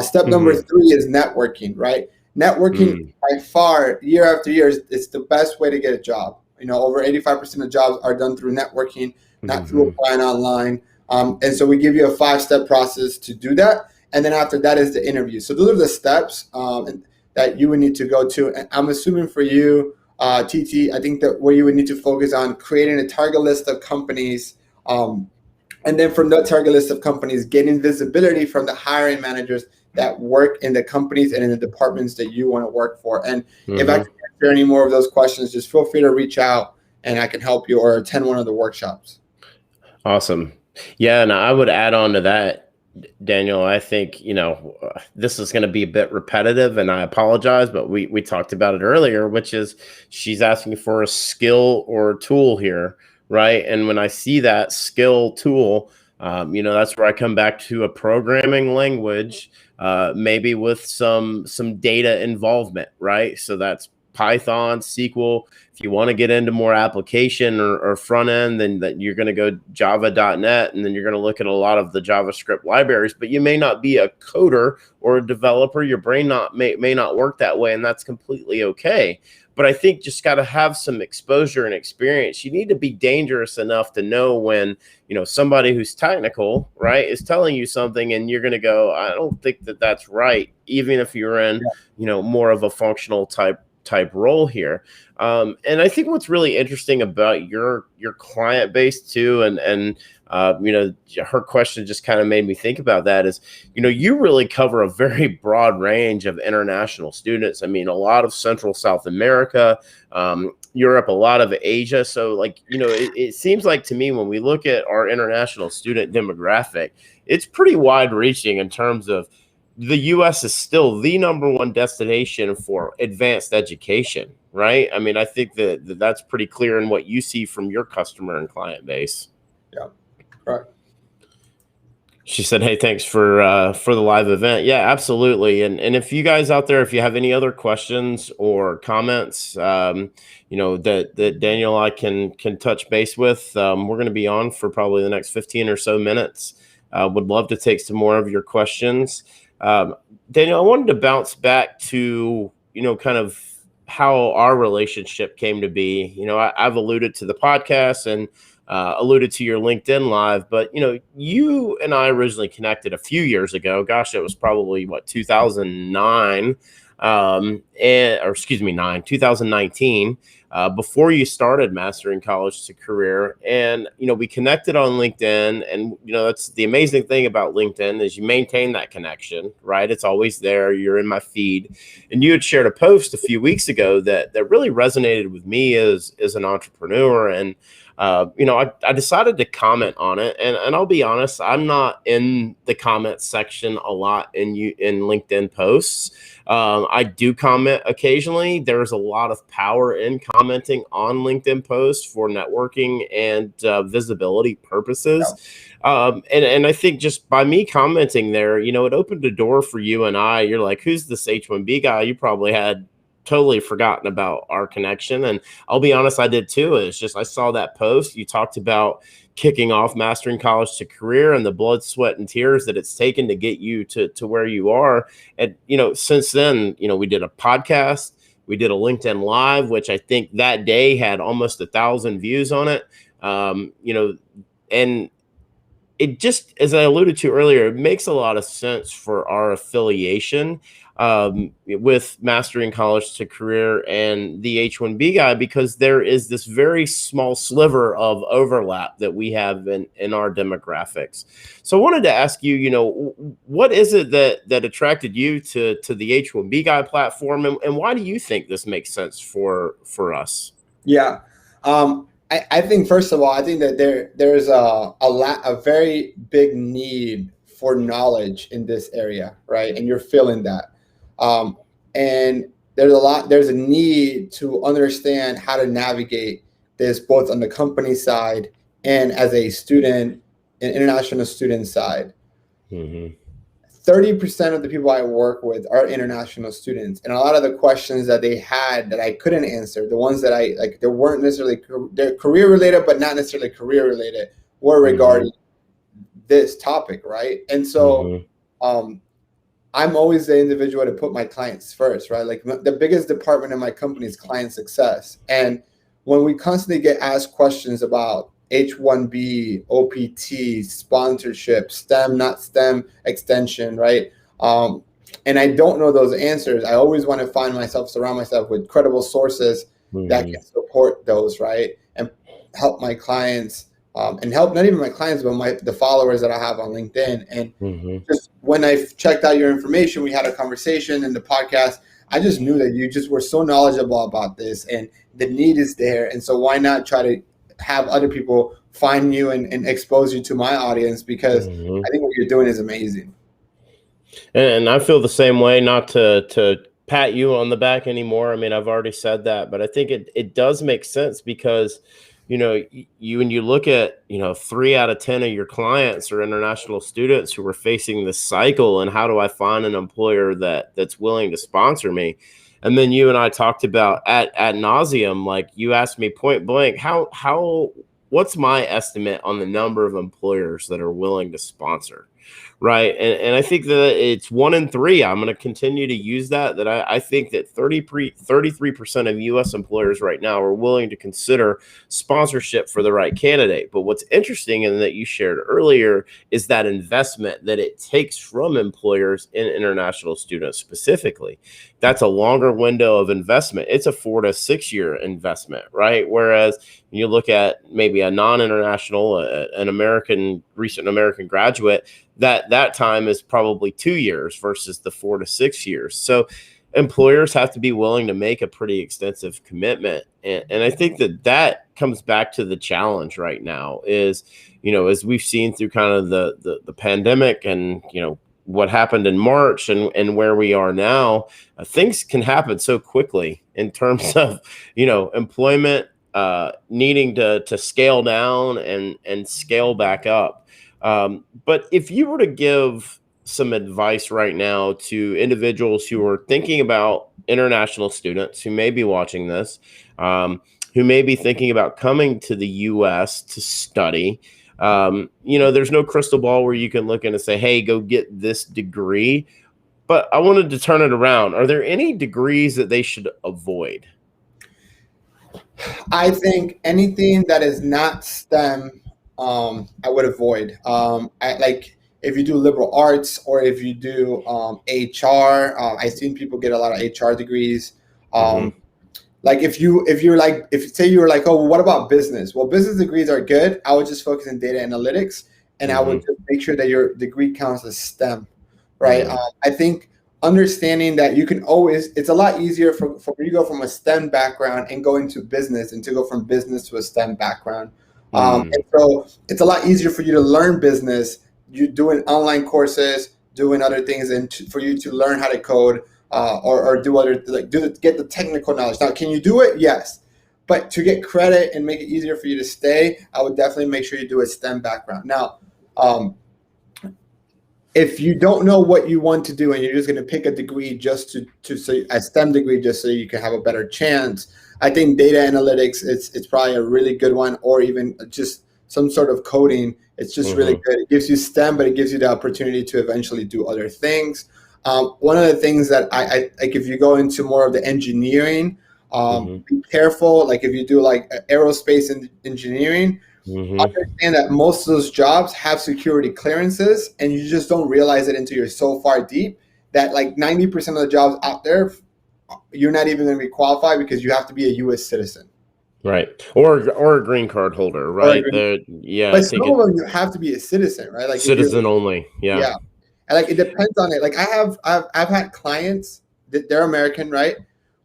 Step number 3 is networking, right? Networking by far, year after year, it's the best way to get a job. Over 85% of jobs are done through networking, not through applying online. And so we give you a 5-step process to do that. And then after that is the interview. So those are the steps that you would need to go to. And I'm assuming for you, TT, I think that where you would need to focus on creating a target list of companies. And then from that target list of companies, getting visibility from the hiring managers that work in the companies and in the departments that you want to work for. And if I can answer any more of those questions, just feel free to reach out and I can help you or attend one of the workshops. Awesome. Yeah. And I would add on to that, Daniel, I think, this is going to be a bit repetitive and I apologize, but we talked about it earlier, which is she's asking for a skill or tool here, right? And when I see that skill tool, That's where I come back to a programming language, maybe with some data involvement, right? So that's Python, SQL. If you want to get into more application or front end, then that you're going to go Java.net, and then you're going to look at a lot of the JavaScript libraries. But you may not be a coder or a developer. Your brain may not work that way, and that's completely okay. But I think just got to have some exposure and experience. You need to be dangerous enough to know when, somebody who's technical, right, is telling you something and you're going to go, I don't think that that's right, even if you're in, more of a functional type role here. And I think what's really interesting about your client base too, and her question just kind of made me think about that is, you really cover a very broad range of international students. I mean, a lot of Central South America, Europe, a lot of Asia. So it seems like to me, when we look at our international student demographic, it's pretty wide reaching in terms of the U.S. is still the number one destination for advanced education, right? I mean, I think that that's pretty clear in what you see from your customer and client base. Yeah, right. She said, "Hey, thanks for the live event." Yeah, absolutely. And if you guys out there, if you have any other questions or comments, that Daniel and I can touch base with, we're going to be on for probably the next 15 or so minutes. Would love to take some more of your questions. Daniel, I wanted to bounce back to, kind of how our relationship came to be. I've alluded to the podcast and alluded to your LinkedIn Live, but, you and I originally connected a few years ago. Gosh, it was probably 2009, 2019. Before you started Mastering College to Career. And, we connected on LinkedIn, and, that's the amazing thing about LinkedIn is you maintain that connection, right? It's always there. You're in my feed. And you had shared a post a few weeks ago that really resonated with me as an entrepreneur. And, I decided to comment on it, and I'll be honest, I'm not in the comment section a lot in LinkedIn posts. I do comment occasionally. There's a lot of power in commenting on LinkedIn posts for networking and visibility purposes. Yeah. And I think just by me commenting there, it opened a door for you and I. You're like, who's this H1B guy? You probably had totally forgotten about our connection. And I'll be honest, I did too. It's just, I saw that post. You talked about kicking off Mastering College to Career and the blood, sweat, and tears that it's taken to get you to where you are. And, since then, we did a podcast, we did a LinkedIn Live, which I think that day had almost 1,000 views on it. And it just, as I alluded to earlier, it makes a lot of sense for our affiliation with Mastering College to Career and the H1B Guy, because there is this very small sliver of overlap that we have in our demographics. So I wanted to ask you, what is it that attracted you to the H1B Guy platform, and why do you think this makes sense for us? Yeah. I think, first of all, I think that there's a very big need for knowledge in this area, right? And you're feeling that. And there's a need to understand how to navigate this both on the company side and as a student, an international student side. 30% of the people I work with are international students. And a lot of the questions that they had that I couldn't answer, the ones that they weren't necessarily, they're career related, but not necessarily career related, were regarding this topic, right? And so, I'm always the individual to put my clients first, right? Like, the biggest department in my company is client success. And when we constantly get asked questions about H1B, OPT, sponsorship, STEM, not STEM extension, right? And I don't know those answers. I always want to surround myself with credible sources that can support those, right? And help my clients, and help not even my clients, but the followers that I have on LinkedIn. And just when I checked out your information, we had a conversation in the podcast. I just knew that you just were so knowledgeable about this, and the need is there. And so why not try to have other people find you and expose you to my audience, because I think what you're doing is amazing. And I feel the same way, not to pat you on the back anymore. I mean, I've already said that, but I think it does make sense because, when you look at, 3 out of 10 of your clients are international students who are facing this cycle, and how do I find an employer that's willing to sponsor me? And then you and I talked about ad nauseum, like you asked me point blank, what's my estimate on the number of employers that are willing to sponsor? Right. And I think that it's 1 in 3. I'm going to continue to use that I think that 33% of US employers right now are willing to consider sponsorship for the right candidate. But what's interesting, and that you shared earlier, is that investment that it takes from employers in international students specifically. That's a longer window of investment. It's a 4 to 6 year investment, right? Whereas you look at maybe a non-international, an recent American graduate, that time is probably 2 years versus the 4 to 6 years. So employers have to be willing to make a pretty extensive commitment. And I think that comes back to the challenge right now is, as we've seen through kind of the pandemic and, what happened in March and where we are now, things can happen so quickly in terms of, employment needing to scale down and scale back up. But if you were to give some advice right now to individuals who are thinking about international students who may be watching this, who may be thinking about coming to the US to study, there's no crystal ball where you can look in and say, hey, go get this degree. But I wanted to turn it around. Are there any degrees that they should avoid? I think anything that is not STEM, I would avoid. If you do liberal arts or if you do HR, I've seen people get a lot of HR degrees. Like if say you were like, oh, well, what about business? Well, business degrees are good. I would just focus on data analytics, and I would just make sure that your degree counts as STEM, right? I think understanding that you can always, it's a lot easier for you to go from a STEM background and go into business and to go from business to a STEM background. And so it's a lot easier for you to learn business. You doing online courses, doing other things, and for you to learn how to code or do other, get the technical knowledge. Now, can you do it? Yes. But to get credit and make it easier for you to stay, I would definitely make sure you do a STEM background. Now, if you don't know what you want to do and you're just going to pick a degree just a STEM degree just so you can have a better chance, I think data analytics it's probably a really good one, or even just some sort of coding. It's just really good. It gives you STEM, but it gives you the opportunity to eventually do other things. One of the things that I like, if you go into more of the engineering, be careful. Like if you do like aerospace engineering, understand that most of those jobs have security clearances, and you just don't realize it until you're so far deep that like 90% of the jobs out there, you're not even going to be qualified because you have to be a U.S. citizen. Right. Or a green card holder, right? Yeah. But some of them you have to be a citizen, right? Like citizen only. Yeah. Yeah. And like it depends on it. Like I've had clients that they're American, right?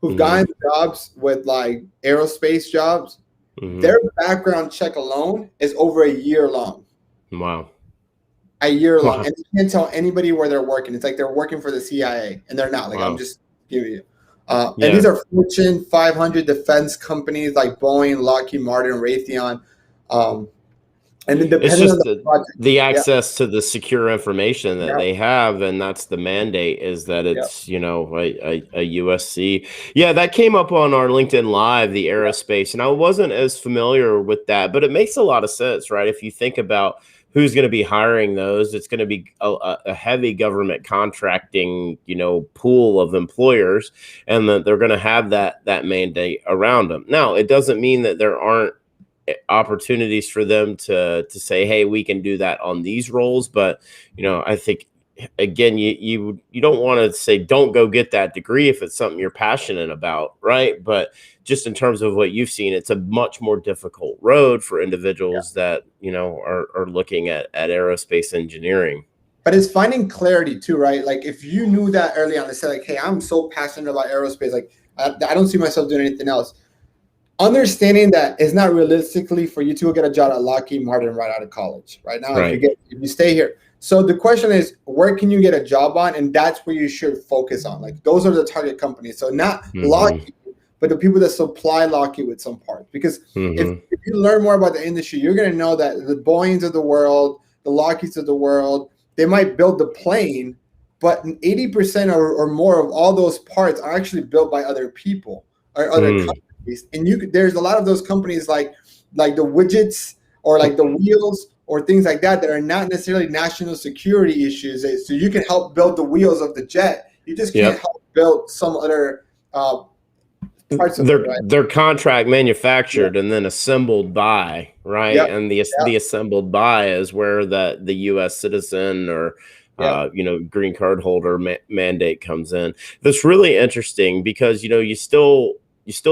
Who've gotten jobs with like aerospace jobs. Their background check alone is over a year long. Wow. A year long. And you can't tell anybody where they're working. It's like they're working for the CIA, and they're not. Like I'm just giving you. And these are Fortune 500 defense companies like Boeing, Lockheed Martin, Raytheon. And then it's just the access to the secure information that they have, and that's the mandate, is that it's a USC. Yeah, that came up on our LinkedIn Live, the aerospace, and I wasn't as familiar with that, but it makes a lot of sense, right? If you think about who's going to be hiring those, it's going to be a heavy government contracting, pool of employers, and that they're going to have that mandate around them. Now, it doesn't mean that there aren't opportunities for them to say, hey, we can do that on these roles. But, I think, again, you don't want to say, don't go get that degree if it's something you're passionate about. Right. But just in terms of what you've seen, it's a much more difficult road for individuals that, are looking at aerospace engineering. But it's finding clarity too, right? Like if you knew that early on, they said like, hey, I'm so passionate about aerospace. Like I don't see myself doing anything else. Understanding that it's not realistically for you to get a job at Lockheed Martin right out of college. Right now, if you stay here. So the question is, where can you get a job on? And that's where you should focus on. Like those are the target companies. So not Lockheed, but the people that supply Lockheed with some parts. Because Mm-hmm. if you learn more about the industry, you're going to know that the Boeings of the world, the Lockheeds of the world, they might build the plane, but 80% or more of all those parts are actually built by other people or other companies. And there's a lot of those companies like the widgets or like the wheels or things like that are not necessarily national security issues. So you can help build the wheels of the jet. You just can't help build some other parts of it, right? They're contract manufactured and then assembled by, right? Yep. And the assembled by is where the U.S. citizen or green card holder mandate comes in. That's really interesting because you still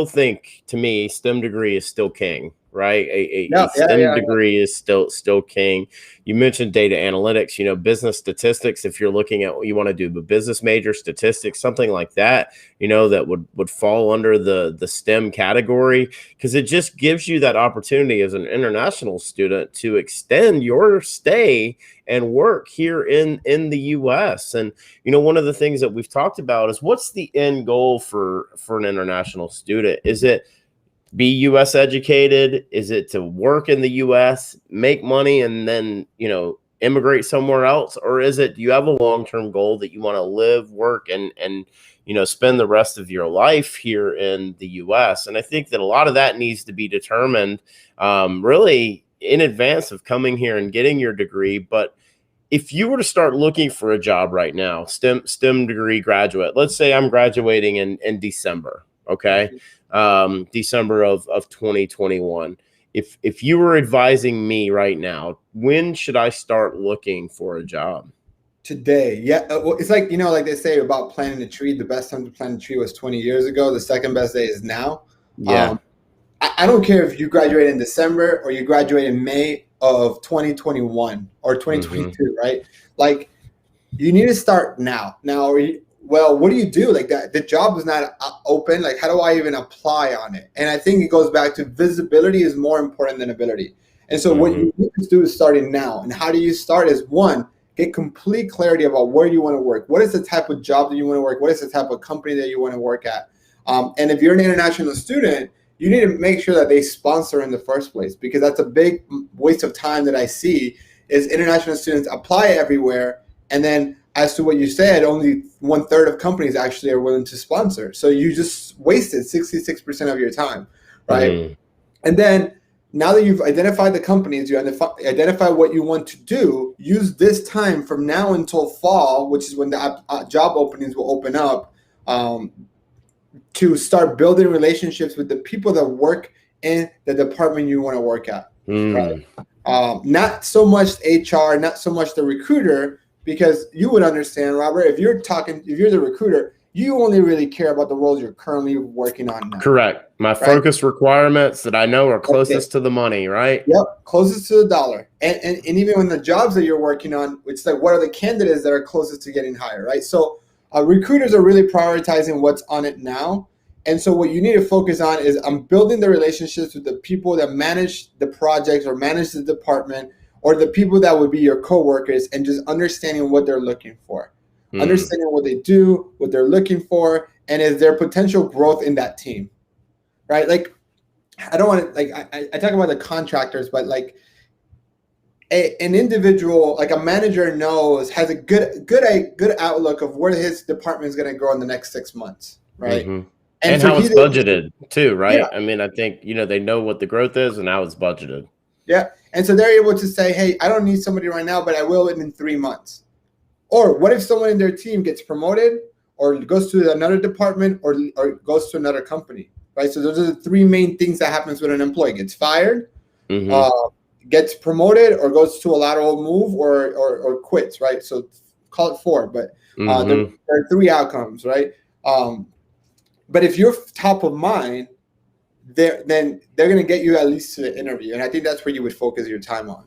think, to me, STEM degree is still king, right? A STEM degree is still king. You mentioned data analytics, business statistics. If you're looking at what you want to do, but business major, statistics, something like that, that would fall under the STEM category, because it just gives you that opportunity as an international student to extend your stay and work here in the US. And one of the things that we've talked about is, what's the end goal for an international student? Is it be US educated? Is it to work in the US, make money, and then immigrate somewhere else? Or is it, do you have a long-term goal that you want to live, work, and spend the rest of your life here in the US? And I think that a lot of that needs to be determined really in advance of coming here and getting your degree. But if you were to start looking for a job right now, STEM degree graduate, let's say I'm graduating in December, okay? December of 2021. If you were advising me right now, when should I start looking for a job? Today. Yeah. Well, it's like, like they say about planting a tree, the best time to plant a tree was 20 years ago. The second best day is now. Yeah. I don't care if you graduate in December or you graduate in May of 2021 or 2022, right? Like, you need to start now. Well, what do you do? Like, that the job is not open. Like, how do I even apply on it? And I think it goes back to visibility is more important than ability. And so what you need to do is starting now. And how do you start is, one, get complete clarity about where you want to work. What is the type of job that you want to work? What is the type of company that you want to work at? And if you're an international student, you need to make sure that they sponsor in the first place, because that's a big waste of time that I see is international students apply everywhere. And then, as to what you said, only 1/3 of companies actually are willing to sponsor. So you just wasted 66% of your time, right? And then, now that you've identified the companies, you identify what you want to do, use this time from now until fall, which is when the job openings will open up, to start building relationships with the people that work in the department you want to work at. Right? Not so much HR, not so much the recruiter, because you would understand, Robert, if you're the recruiter, you only really care about the roles you're currently working on now. Correct. My focus requirements that I know are closest to the money, right? Yep, closest to the dollar. And even when the jobs that you're working on, it's like, what are the candidates that are closest to getting hired, right? So recruiters are really prioritizing what's on it now. And so what you need to focus on is, I'm building the relationships with the people that manage the projects or manage the department, or the people that would be your coworkers, and just understanding what they're looking for. Understanding what they do, what they're looking for, and is there potential growth in that team, right? Like, I don't want to, like, I talk about the contractors, but like an individual, like a manager has a good outlook of where his department is going to grow in the next 6 months, right? And how it's budgeted too, right? Yeah. I mean, I think, they know what the growth is and how it's budgeted. Yeah. And so they're able to say, hey, I don't need somebody right now, but I will in 3 months. Or what if someone in their team gets promoted or goes to another department or goes to another company, right? So those are the three main things that happens when an employee gets fired, gets promoted, or goes to a lateral move, or quits, right? So call it 4, but there are 3 outcomes, right? But if you're top of mind, then they're going to get you at least to the interview. And I think that's where you would focus your time on.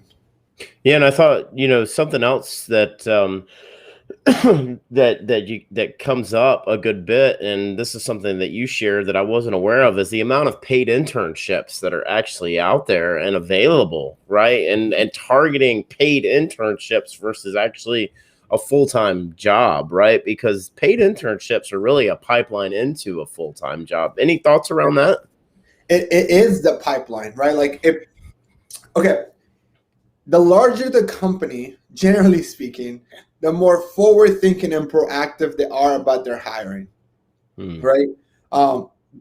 Yeah. And I thought, something else that that comes up a good bit, and this is something that you shared that I wasn't aware of, is the amount of paid internships that are actually out there and available, right? And targeting paid internships versus actually a full-time job, right? Because paid internships are really a pipeline into a full-time job. Any thoughts around that? It is the pipeline, right? Like okay, the larger the company, generally speaking, the more forward thinking and proactive they are about their hiring, right?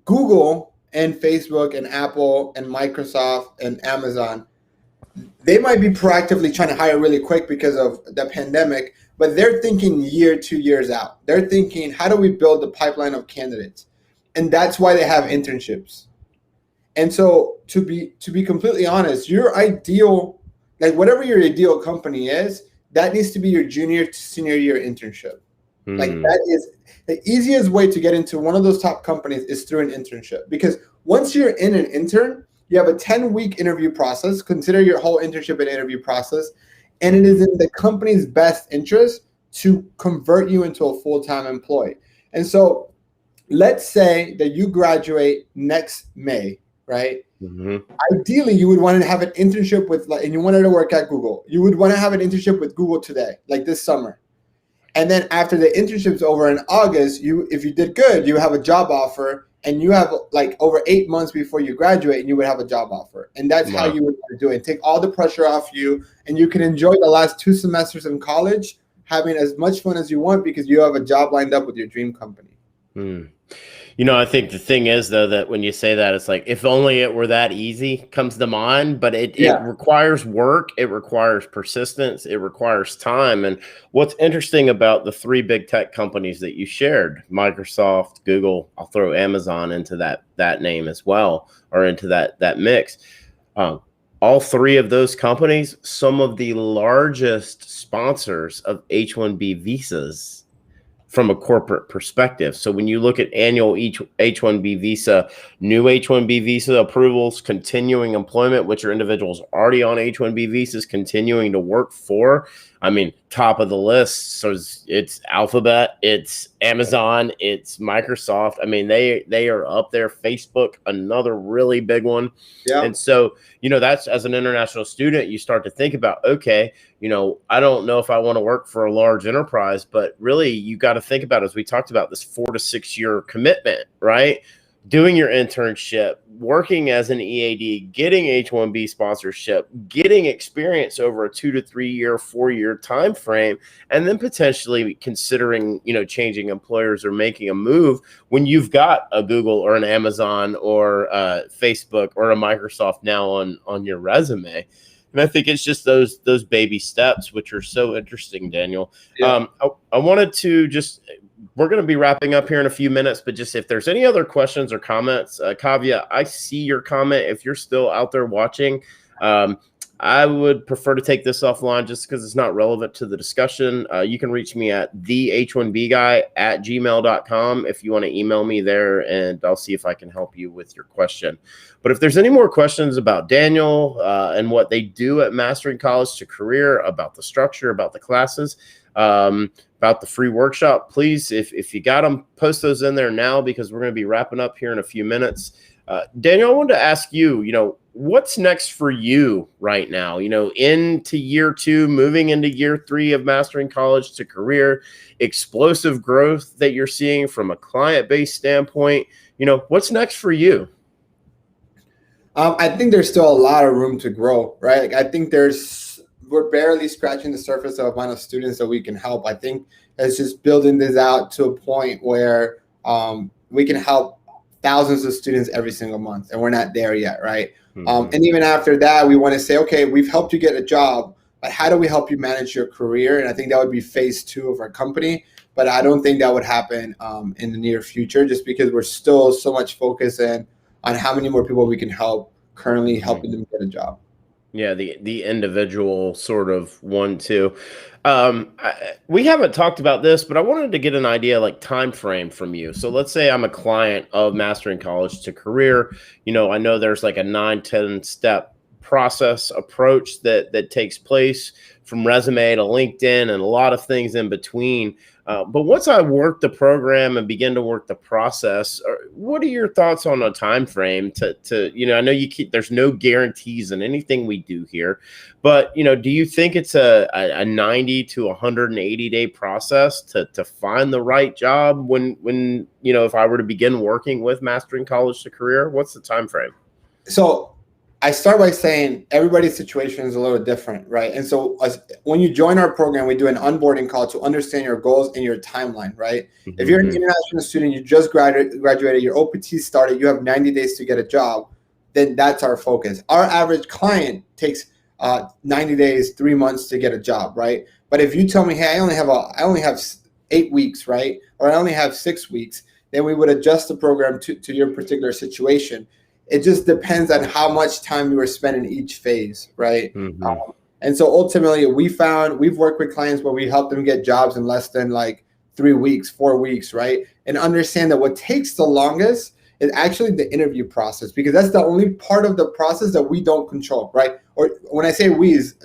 Google and Facebook and Apple and Microsoft and Amazon, they might be proactively trying to hire really quick because of the pandemic, but they're thinking year, 2 years out. They're thinking, how do we build the pipeline of candidates? And that's why they have internships. And so to be completely honest, your ideal, like whatever your ideal company is, that needs to be your junior to senior year internship. Like that is the easiest way to get into one of those top companies is through an internship. Because once you're in an intern, you have a 10-week interview process. Consider your whole internship and interview process. And it is in the company's best interest to convert you into a full-time employee. And so let's say that you graduate next May, right? Ideally, you would want to have an internship with, and you wanted to work at Google. You would want to have an internship with Google today, like this summer. And then after the internship's over in August, if you did good, you have a job offer, and you have like over 8 months before you graduate, and you would have a job offer. And that's how you would do it. Take all the pressure off you, and you can enjoy the last 2 semesters in college, having as much fun as you want because you have a job lined up with your dream company. You know, I think the thing is, though, that when you say that, it's like, if only it were that easy comes to mind, but it requires work. It requires persistence. It requires time. And what's interesting about the 3 big tech companies that you shared, Microsoft, Google, I'll throw Amazon into that name as well, or into that mix. All 3 of those companies, some of the largest sponsors of H1B visas from a corporate perspective. So when you look at annual H1B visa, new H1B visa approvals, continuing employment, which are individuals already on H1B visas continuing to work for, I mean, top of the list. So it's Alphabet, it's Amazon, it's Microsoft. I mean, they are up there. Facebook, another really big one. Yeah. And so, you know, that's, as an international student, you start to think about, okay, you know, I don't know if I want to work for a large enterprise, but really you got to think about, as we talked about, this 4 to 6 year commitment, right? Doing your internship, working as an EAD, getting H1B sponsorship, getting experience over a 2 to 3 year, 4 year time frame, and then potentially considering, you know, changing employers or making a move when you've got a Google or an Amazon or Facebook or a Microsoft now on your resume. And I think it's just those baby steps, which are so interesting, Daniel. Yeah. I wanted to just, we're going to be wrapping up here in a few minutes, but just if there's any other questions or comments, Kavya, I see your comment. If you're still out there watching, I would prefer to take this offline just because it's not relevant to the discussion. You can reach me at theh1bguy@gmail.com if you want to email me there, and I'll see if I can help you with your question. But if there's any more questions about Daniel and what they do at Mastering College to Career, about the structure, about the classes, about the free workshop, please, if you got them, post those in there now, because we're going to be wrapping up here in a few minutes. Daniel, I wanted to ask you, you know, what's next for you right now, you know, into year 2, moving into year 3 of Mastering College to Career, explosive growth that you're seeing from a client-based standpoint, you know, what's next for you? I think there's still a lot of room to grow, right? Like, I think we're barely scratching the surface of the amount of students that we can help. I think it's just building this out to a point where we can help thousands of students every single month, and we're not there yet, right? And even after that, we want to say, okay, we've helped you get a job, but how do we help you manage your career? And I think that would be phase 2 of our company, but I don't think that would happen in the near future, just because we're still so much focused on how many more people we can help, currently helping them get a job. Yeah, the individual sort of 1-2. We haven't talked about this, but I wanted to get an idea, like, time frame from you. So let's say I'm a client of Mastering College to Career. You know, I know there's like a 9-10 step process approach that takes place, from resume to LinkedIn and a lot of things in between. But once I work the program and begin to work the process, what are your thoughts on a time frame to I know there's no guarantees in anything we do here, but do you think it's a 90 to 180 day process to find the right job when if I were to begin working with Mastering College to Career? What's the time frame? So I start by saying everybody's situation is a little different, right? And so when you join our program, we do an onboarding call to understand your goals and your timeline, right? Mm-hmm. If you're an international student, you just graduated, your OPT started, you have 90 days to get a job, then that's our focus. Our average client takes 90 days, 3 months to get a job, right? But if you tell me, hey, I only have 8 weeks, right? Or I only have 6 weeks, then we would adjust the program to your particular situation. It just depends on how much time you are spending each phase, right? Mm-hmm. And so ultimately, we've worked with clients where we help them get jobs in less than like 3 weeks, 4 weeks, right? And understand that what takes the longest is actually the interview process, because that's the only part of the process that we don't control, right? Or when I say we, is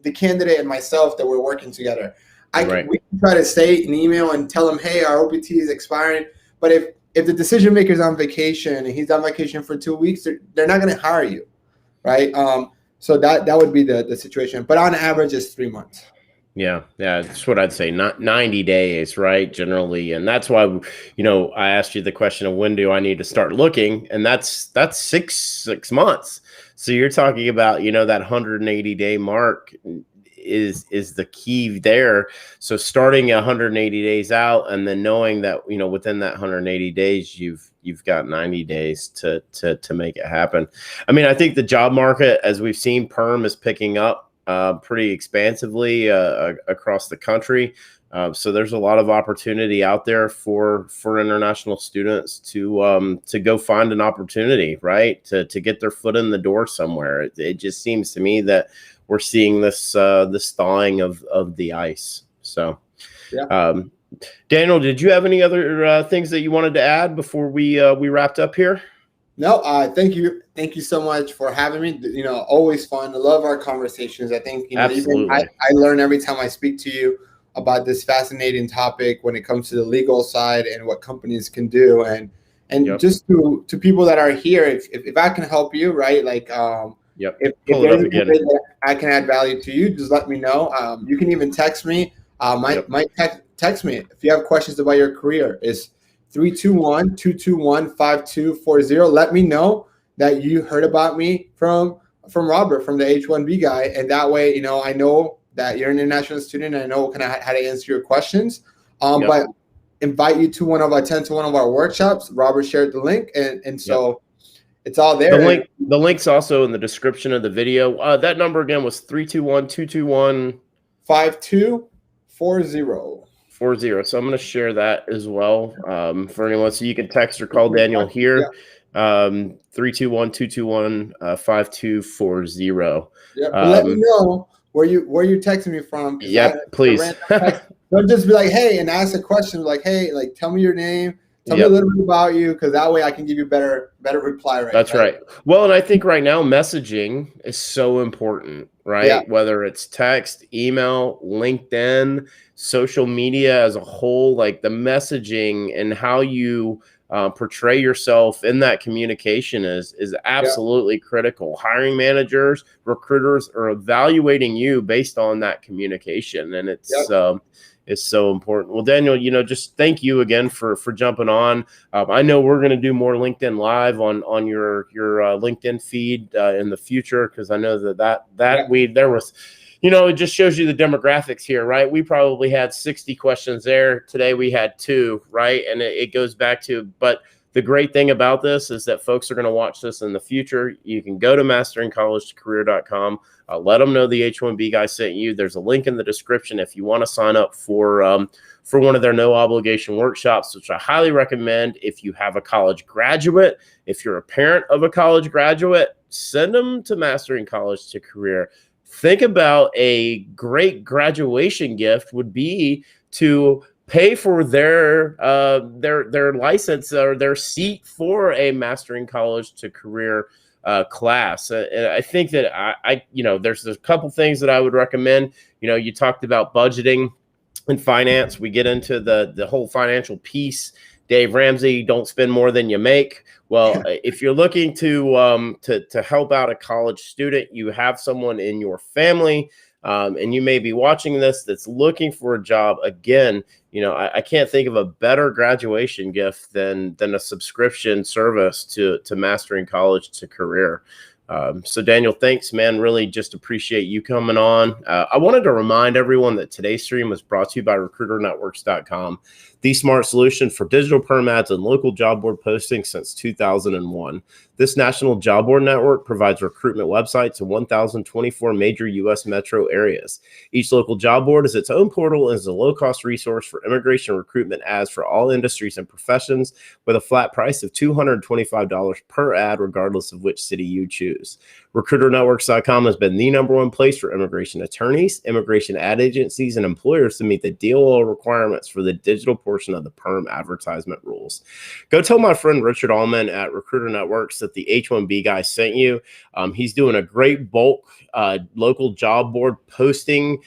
the candidate and myself that we're working together. We can try to say an email and tell them, hey, our OPT is expiring, but if the decision maker is on vacation and he's on vacation for 2 weeks, they're not going to hire you, right? So that would be the situation. But on average, it's 3 months. Yeah, that's what I'd say. Not 90 days, right? Generally, and that's why I asked you the question of when do I need to start looking, and that's 6 months. So you're talking about that 180 day mark is the key there. So starting 180 days out, and then knowing that within that 180 days you've got 90 days to make it happen. I mean, I think the job market, as we've seen, perm is picking up pretty expansively across the country. So there's a lot of opportunity out there for international students to go find an opportunity, right? To get their foot in the door somewhere. It just seems to me that we're seeing this thawing of the ice. So, yeah. Daniel, did you have any other things that you wanted to add before we wrapped up here? No, thank you so much for having me. Always fun. I love our conversations. I think Absolutely. Even I learn every time I speak to you about this fascinating topic when it comes to the legal side and what companies can do. And yep. Just to people that are here, if I can help you, right? Like yep. If there's anything that I can add value to you, just let me know. You can even text me. Text me if you have questions about your career. It's 321-221-5240. Let me know that you heard about me from Robert from the H1B Guy, and that way, I know that you're an international student, and I know kind of how to answer your questions. But invite you to attend one of our workshops. Robert shared the link, and so it's all there. The link's also in the description of the video. That number again was 321-221-5240. So I'm going to share that as well for anyone. So you can text or call Daniel here, 321-221-5240. Yeah, let me know where you're texting me from. Yeah, please. Don't just be like, hey, and ask a question like, hey, like tell me your name. Tell me a little bit about you, because that way I can give you better reply. That's right. Well, and I think right now messaging is so important, right? Yeah. Whether it's text, email, LinkedIn, social media as a whole, like the messaging and how you portray yourself in that communication is absolutely critical. Hiring managers, recruiters are evaluating you based on that communication, and it's so important. Well, Daniel, just thank you again for jumping on. I know we're going to do more LinkedIn Live on your LinkedIn feed in the future, because I know there was, it just shows you the demographics here, right? We probably had 60 questions there. Today we had 2, right? And it goes back to, but the great thing about this is that folks are going to watch this in the future. You can go to masteringcollegetocareer.com. Let them know the H1B Guy sent you. There's a link in the description if you want to sign up for one of their no obligation workshops, which I highly recommend. If you have a college graduate, if you're a parent of a college graduate, send them to Mastering College to Career. Think about a great graduation gift would be to pay for their license or their seat for a Mastering College to Career class. And I think that there's a couple things that I would recommend. You talked about budgeting. in finance. We get into the whole financial piece. Dave Ramsey, don't spend more than you make. Well, if you're looking to help out a college student, you have someone in your family, and you may be watching this that's looking for a job. Again, I can't think of a better graduation gift than a subscription service to Mastering College to Career. So Daniel, thanks, man. Really just appreciate you coming on. I wanted to remind everyone that today's stream was brought to you by RecruiterNetworks.com, the smart solution for digital perm ads and local job board postings since 2001. This national job board network provides recruitment websites in 1,024 major U.S. metro areas. Each local job board is its own portal and is a low-cost resource for immigration recruitment ads for all industries and professions, with a flat price of $225 per ad, regardless of which city you choose. RecruiterNetworks.com has been the #1 place for immigration attorneys, immigration ad agencies, and employers to meet the DOL requirements for the digital portion of the perm advertisement rules. Go tell my friend Richard Allman at Recruiter Networks that the H1B guy sent you. He's doing a great bulk local job board posting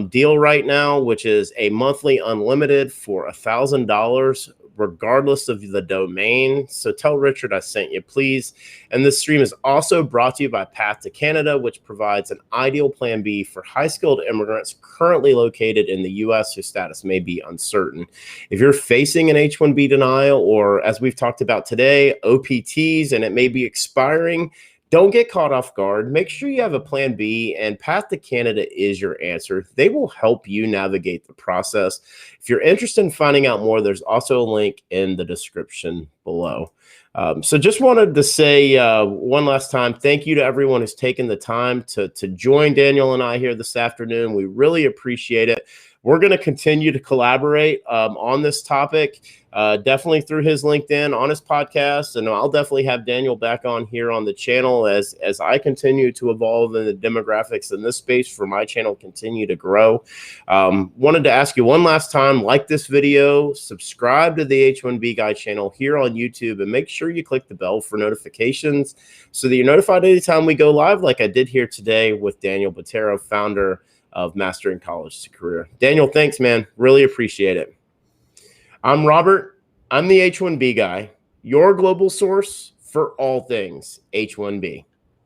deal right now, which is a monthly unlimited for $1,000, regardless of the domain. So tell Richard I sent you, please. And this stream is also brought to you by Path to Canada, which provides an ideal plan B for high-skilled immigrants currently located in the U.S. whose status may be uncertain. If you're facing an H-1B denial, or as we've talked about today, OPTs, and it may be expiring, don't get caught off guard. Make sure you have a plan B, and Path to Canada is your answer. They will help you navigate the process. If you're interested in finding out more, there's also a link in the description below. So just wanted to say one last time, thank you to everyone who's taken the time to join Daniel and I here this afternoon. We really appreciate it. We're going to continue to collaborate on this topic, definitely through his LinkedIn, on his podcast, and I'll definitely have Daniel back on here on the channel as I continue to evolve and the demographics in this space for my channel continue to grow. Wanted to ask you one last time, like this video, subscribe to the H1B Guy channel here on YouTube, and make sure you click the bell for notifications so that you're notified anytime we go live, like I did here today with Daniel Batero, founder of Mastering College to Career. Daniel, thanks, man. Really appreciate it. I'm Robert. I'm the H1B guy, your global source for all things H1B.